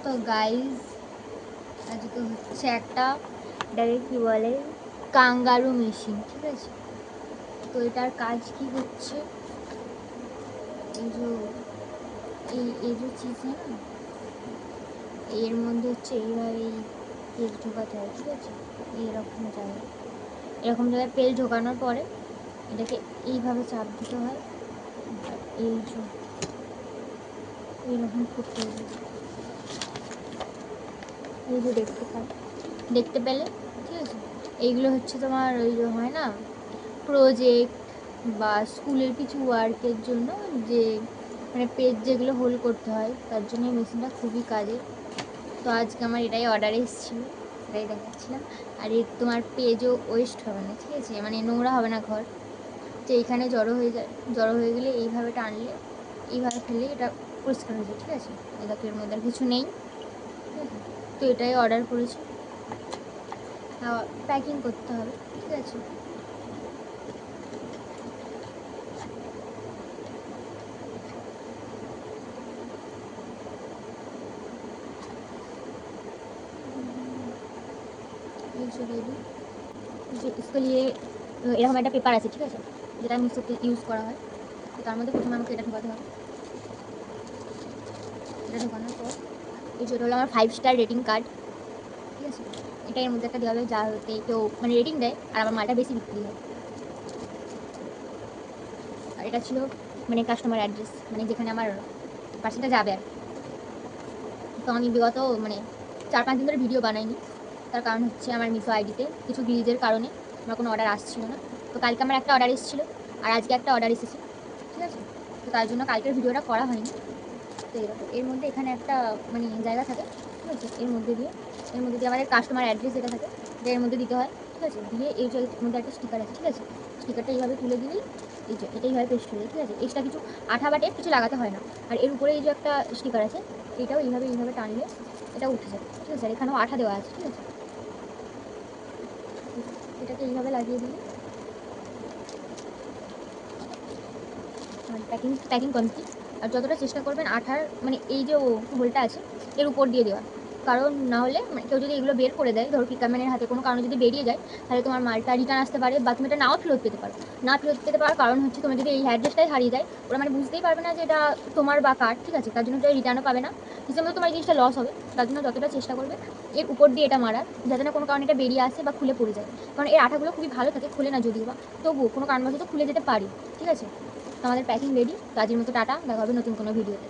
তো গাইজ আজকে হচ্ছে একটা এটাকে কী বলে কাঙ্গারু মেশিন, ঠিক আছে। তো এটার কাজ কি হচ্ছে, এই যে চিজ না এর মধ্যে হচ্ছে এইভাবে এই পেজ ঢোকাতে হয়, ঠিক আছে। এরকম জায়গায় পেজ ঢোকানোর পরে এটাকে এইভাবে চাপ দিতে হয়, এইরকম করতে হবে। এই যে দেখতে পেলে, ঠিক আছে। এইগুলো হচ্ছে তোমার ওই যে হয় না প্রজেক্ট বা স্কুলের কিছু ওয়ার্কের জন্য, যে মানে পেজ যেগুলো হোল্ড করতে হয় তার জন্য এই মেশিনটা খুবই কাজের। তো আজকে আমার এটাই অর্ডার এসেছিলো, এটাই দেখাচ্ছিলাম। আর এর তোমার পেজও ওয়েস্ট হবে না, ঠিক আছে, মানে নোংরা হবে না ঘর। তো এইখানে জড়ো হয়ে গেলে এইভাবে টানলে, এইভাবে ফেললে এটা পরিষ্কার হয়ে যায়, ঠিক আছে। দেখো এর মধ্যে আর কিছু নেই, ঠিক আছে। তো এটাই অর্ডার করেছি, প্যাকিং করতে হবে, ঠিক আছে। इसके लिए এরকম একটা পেপার আছে, ঠিক আছে, যেটা মিশোতে ইউজ করা হয়। তো তার মধ্যে প্রথমে আমাকে এটা ঢোকাতে হবে। এটা ঢোকানোর পর এই যেটা হলো আমার 5 স্টার রেটিং কার্ড, ঠিক আছে। এটা এর মধ্যে একটা দেওয়া হবে যাতে কেউ মানে রেটিং দেয় আর আমার মালটা বেশি বিক্রি হয়। আর এটা ছিল মানে কাস্টমার অ্যাড্রেস, মানে যেখানে আমার পার্সেলটা যাবে আর। তো আমি বিগত মানে 4-5 দিন ধরে ভিডিও বানাইনি, তার কারণ হচ্ছে আমার মিশো আইডিতে কিছু গ্লিচের কারণে আমার কোনো অর্ডার আসছিল না। তো কালকে আমার একটা অর্ডার এসেছিলো আর আজকে একটা অর্ডার এসেছে, ঠিক আছে। তো তার জন্য কালকের ভিডিওটা করা হয়নি। তো এরকম এর মধ্যে এখানে একটা মানে জায়গা থাকে, ঠিক আছে। এর মধ্যে দিয়ে আমাদের কাস্টমার অ্যাড্রেস যেটা থাকে এটা এর মধ্যে দিতে হয়, ঠিক আছে। দিয়ে এই যে মধ্যে একটা স্টিকার আছে, ঠিক আছে। স্টিকারটা এইভাবে তুলে দিলেই এই যে এটা এইভাবে পেস্ট হয়ে যায়, ঠিক আছে। এক্সট্রা কিছু আঠা বা টেপ কিছু লাগাতে হয় না। আর এর উপরে এই যে একটা স্টিকার আছে, এটাও এইভাবে টানলে এটা উঠে যায়, ঠিক আছে। আর এখানেও আঠা দেওয়া আছে, ঠিক আছে। এটাকে এইভাবে লাগিয়ে দিলে প্যাকিং কমপ্লিট। আর যতটা চেষ্টা করবেন আঠার মানে এই যে হোলটা আছে এর উপর দিয়ে দেওয়া, কারণ না হলে মানে কেউ যদি এগুলো বের করে দেয়, ধরো পিকআপম্যানের হাতে কোনো কারণে যদি বেরিয়ে যায়, তাহলে তোমার মালটা রিটার্ন আসতে পারে বা তুমি এটা নাও ফেরত পেতে পারো। না ফেরত পেতে পারার কারণ হচ্ছে তোমার যদি এই অ্যাড্রেসটাই হারিয়ে যায়, ওরা মানে বুঝতেই পারবে না যে এটা তোমার বা কার, ঠিক আছে। তার জন্য এটা রিটার্নও পাবে না, হিসেবে তোমার এই জিনিসটা লস হবে। তার জন্য যতটা চেষ্টা করবে এর উপর দিয়ে এটা মারার, যাতে না কোনো কারণে এটা বেরিয়ে আসে বা খুলে পড়ে যায়। কারণ এর আঠাগুলো খুবই ভালো থাকে, খুলে না যদিও বা, তবুও কোনো কারণবশত খুলে যেতে পারে, ঠিক আছে। আমাদের প্যাকিং রেডি। তো আজকের মতো টাটা, দেখা হবে নতুন কোনো ভিডিওতে।